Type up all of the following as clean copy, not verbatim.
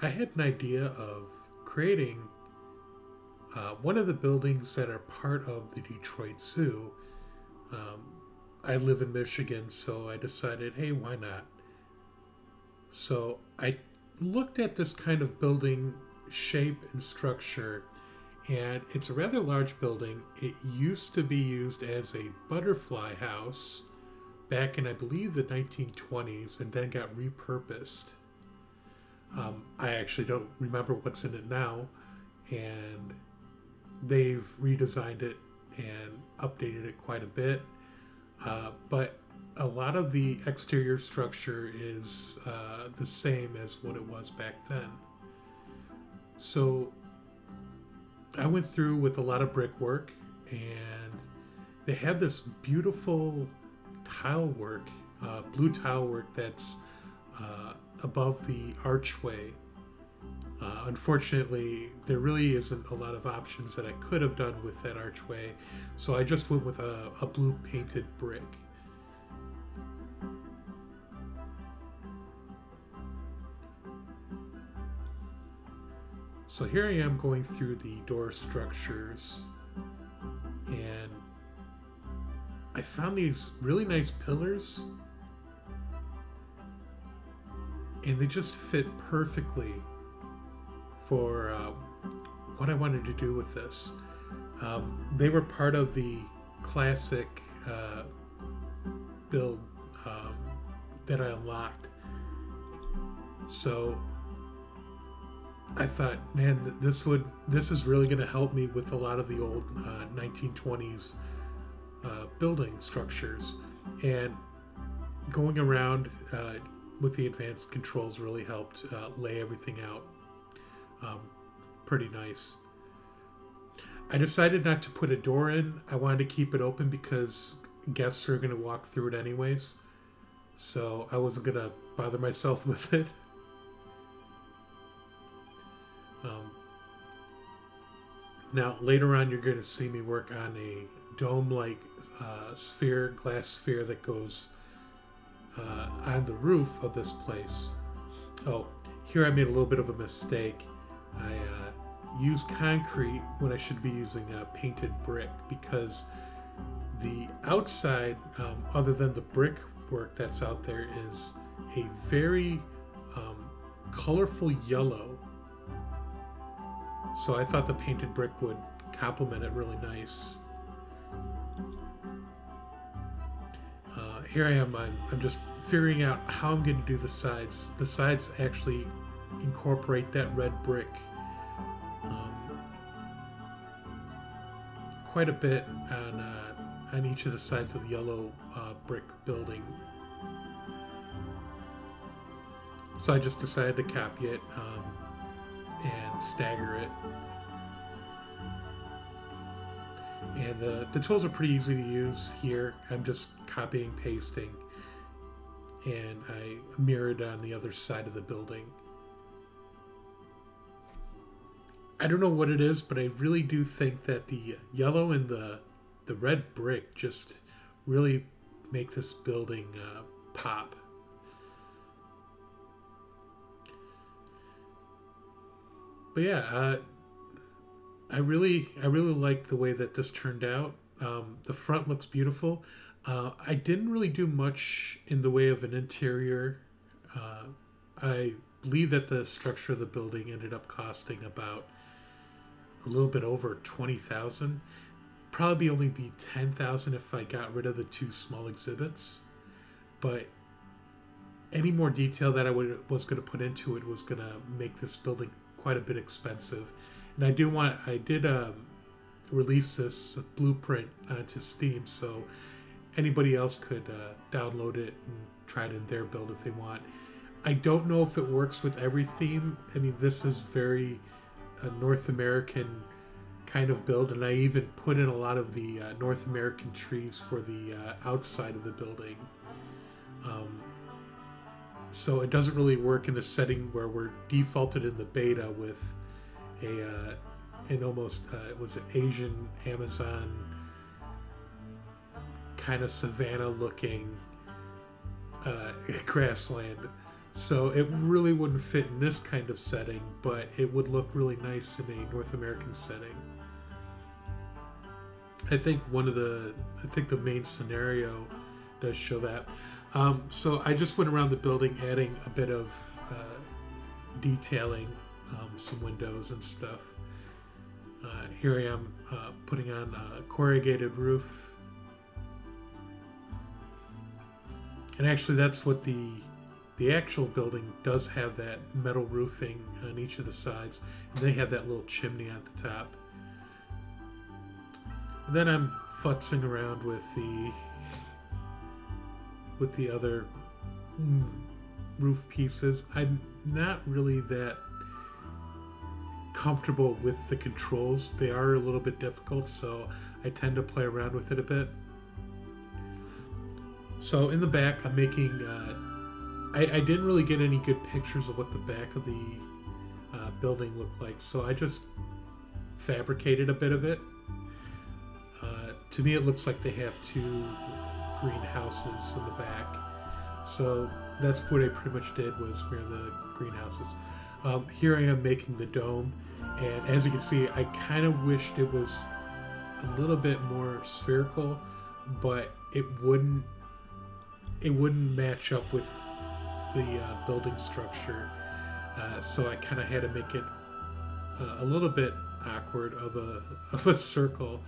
I had an idea of creating one of the buildings that are part of the Detroit Zoo. Um, I live in Michigan, so I decided, hey, why not? So I looked at this kind of building shape and structure, and it's a rather large building. It used to be used as a butterfly house back in, I believe, the 1920s, and then got repurposed. I actually don't remember what's in it now, and they've redesigned it and updated it quite a bit. But a lot of the exterior structure is the same as what it was back then. So I went through with a lot of brickwork, and they have this beautiful tile work, blue tile work that's above the archway. Unfortunately, there really isn't a lot of options that I could have done with that archway, so I just went with a blue painted brick. So here I am going through the door structures, and I found these really nice pillars, and they just fit perfectly for what I wanted to do with this. They were part of the classic build that I unlocked. So I thought, man, this is really going to help me with a lot of the old 1920s building structures, and going around with the advanced controls really helped lay everything out pretty nice. I decided not to put a door in. I wanted to keep it open because guests are going to walk through it anyways, so I wasn't going to bother myself with it. Now, later on, you're going to see me work on a dome-like glass sphere that goes on the roof of this place. Oh, here I made a little bit of a mistake. I used concrete when I should be using painted brick, because the outside, other than the brick work that's out there, is a very colorful yellow. So I thought the painted brick would complement it really nice. Here I am. I'm just figuring out how I'm going to do the sides. The sides actually incorporate that red brick quite a bit on each of the sides of the yellow brick building. So I just decided to copy it and stagger it. And the tools are pretty easy to use here. I'm just copying, pasting, and I mirrored on the other side of the building. I don't know what it is, but I really do think that the yellow and the red brick just really make this building pop. But yeah, I really like the way that this turned out. The front looks beautiful. I didn't really do much in the way of an interior. I believe that the structure of the building ended up costing about a little bit over 20,000. Probably only be 10,000 if I got rid of the two small exhibits. But any more detail that I was going to put into it was going to make this building quite a bit expensive. And I did release this blueprint onto Steam, so anybody else could download it and try it in their build if they want. I don't know if it works with every theme. I mean, this is very North American kind of build, and I even put in a lot of the North American trees for the outside of the building. So it doesn't really work in the setting where we're defaulted in the beta with an almost it was an Asian Amazon kind of savanna looking grassland. So it really wouldn't fit in this kind of setting, but it would look really nice in a North American setting. I think the main scenario does show that. So I just went around the building adding a bit of detailing, some windows and stuff. Here I am putting on a corrugated roof. And actually that's what the actual building does have, that metal roofing on each of the sides. And they have that little chimney at the top. And then I'm futzing around with the other roof pieces. I'm not really that comfortable with the controls. They are a little bit difficult, so I tend to play around with it a bit. So in the back, I'm making... I didn't really get any good pictures of what the back of the building looked like, so I just fabricated a bit of it. To me, it looks like they have two greenhouses in the back. So that's what I pretty much did, was mirror the greenhouses. Here I am making the dome, and as you can see, I kind of wished it was a little bit more spherical, but it wouldn't match up with the building structure. So I kind of had to make it a little bit awkward of a circle.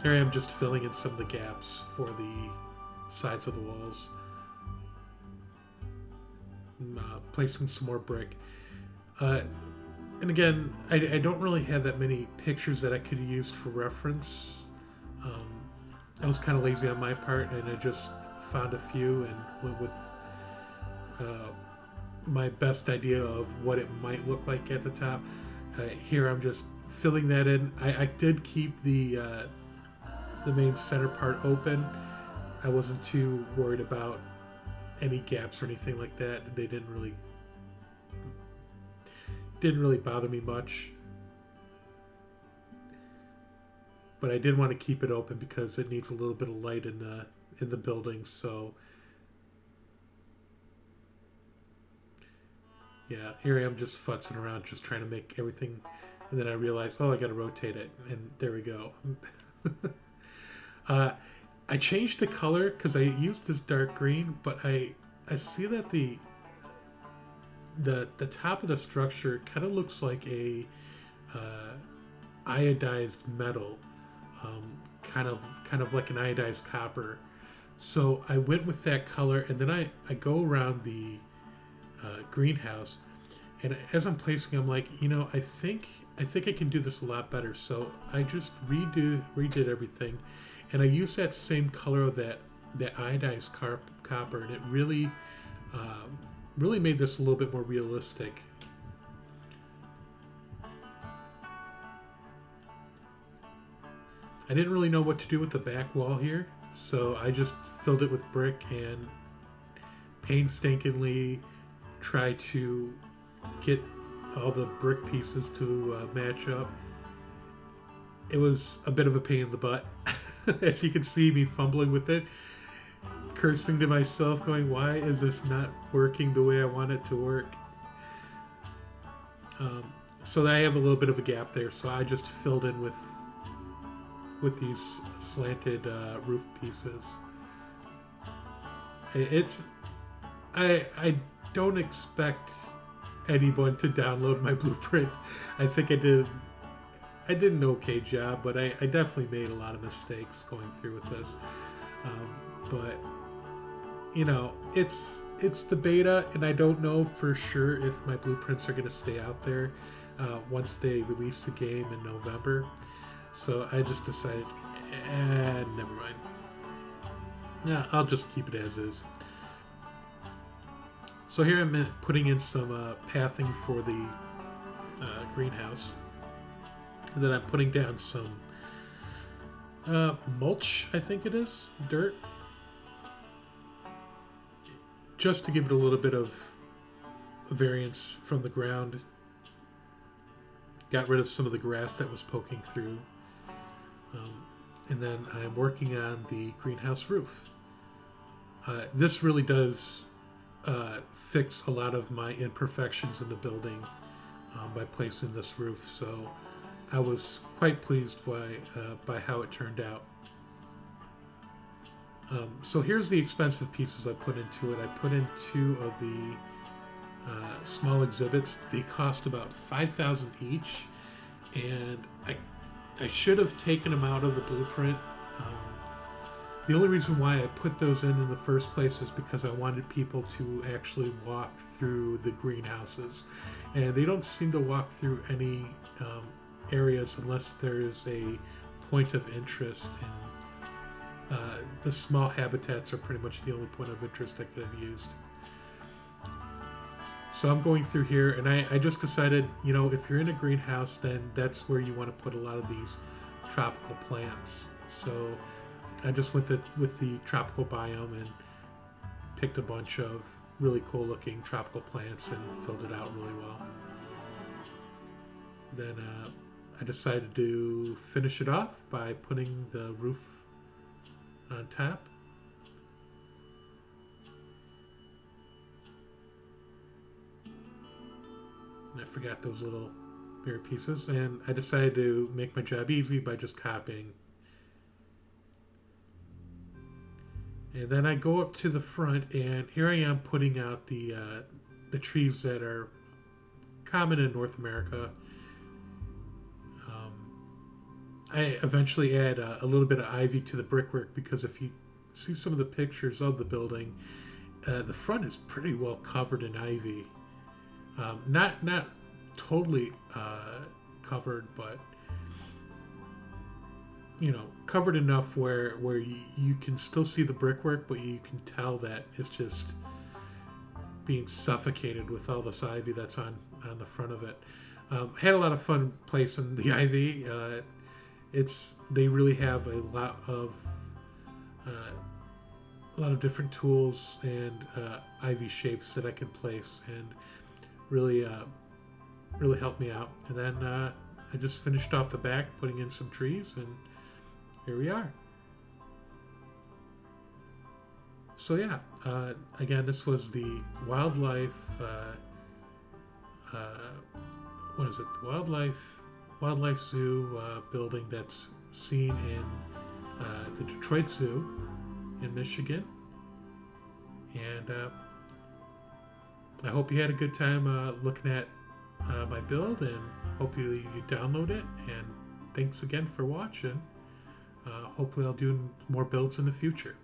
Here I am just filling in some of the gaps for the sides of the walls. Placing some more brick. And again, I don't really have that many pictures that I could have used for reference. I was kind of lazy on my part, and I just found a few and went with my best idea of what it might look like at the top. Here I'm just filling that in. I did keep the main center part open. I wasn't too worried about any gaps or anything like that. They didn't really bother me much. But I did want to keep it open because it needs a little bit of light in the building. So yeah, here I am just futzing around, just trying to make everything, and then I realized, oh, I got to rotate it, and there we go. I changed the color because I used this dark green, but I see that the top of the structure kind of looks like a iodized metal, kind of like an iodized copper. So I went with that color, and then I go around the greenhouse, and as I'm placing, I'm like, I think I can do this a lot better. So I just redid everything. And I used that same color of that iodized copper, and it really made this a little bit more realistic. I didn't really know what to do with the back wall here, so I just filled it with brick and painstakingly tried to get all the brick pieces to match up. It was a bit of a pain in the butt. As you can see me fumbling with it, cursing to myself, going, why is this not working the way I want it to work? So I have a little bit of a gap there, so I just filled in with these slanted roof pieces. I don't expect anyone to download my blueprint. I think I did an okay job, but I definitely made a lot of mistakes going through with this. But it's the beta, and I don't know for sure if my blueprints are going to stay out there once they release the game in November. So I just decided, never mind. Yeah, I'll just keep it as is. So here I'm putting in some pathing for the greenhouse. And then I'm putting down some mulch, I think it is, dirt. Just to give it a little bit of variance from the ground. Got rid of some of the grass that was poking through. And then I'm working on the greenhouse roof. This really does fix a lot of my imperfections in the building by placing this roof. So I was quite pleased by how it turned out. So here's the expensive pieces I put into it. I put in 2 of the small exhibits. They cost about $5,000 each, and I should have taken them out of the blueprint. The only reason why I put those in the first place is because I wanted people to actually walk through the greenhouses, and they don't seem to walk through any areas unless there is a point of interest. And the small habitats are pretty much the only point of interest I could have used. So I'm going through here, and I just decided, you know, if you're in a greenhouse, then that's where you want to put a lot of these tropical plants. So I just went with the tropical biome and picked a bunch of really cool looking tropical plants and filled it out really well. Then I decided to finish it off by putting the roof on top. And I forgot those little mirror pieces, and I decided to make my job easy by just copying. And then I go up to the front, and here I am putting out the trees that are common in North America. I eventually add a little bit of ivy to the brickwork, because if you see some of the pictures of the building, the front is pretty well covered in ivy. Not totally covered, but you know, covered enough where you can still see the brickwork, but you can tell that it's just being suffocated with all this ivy that's on the front of it. Had a lot of fun placing the ivy. They really have a lot of different tools and ivy shapes that I can place, and really helped me out. And then I just finished off the back, putting in some trees, and here we are. So yeah, again, this was the wildlife. What is it? The Wildlife Zoo building that's seen in the Detroit Zoo in Michigan. And I hope you had a good time looking at my build, and hope you download it. And thanks again for watching. Hopefully I'll do more builds in the future.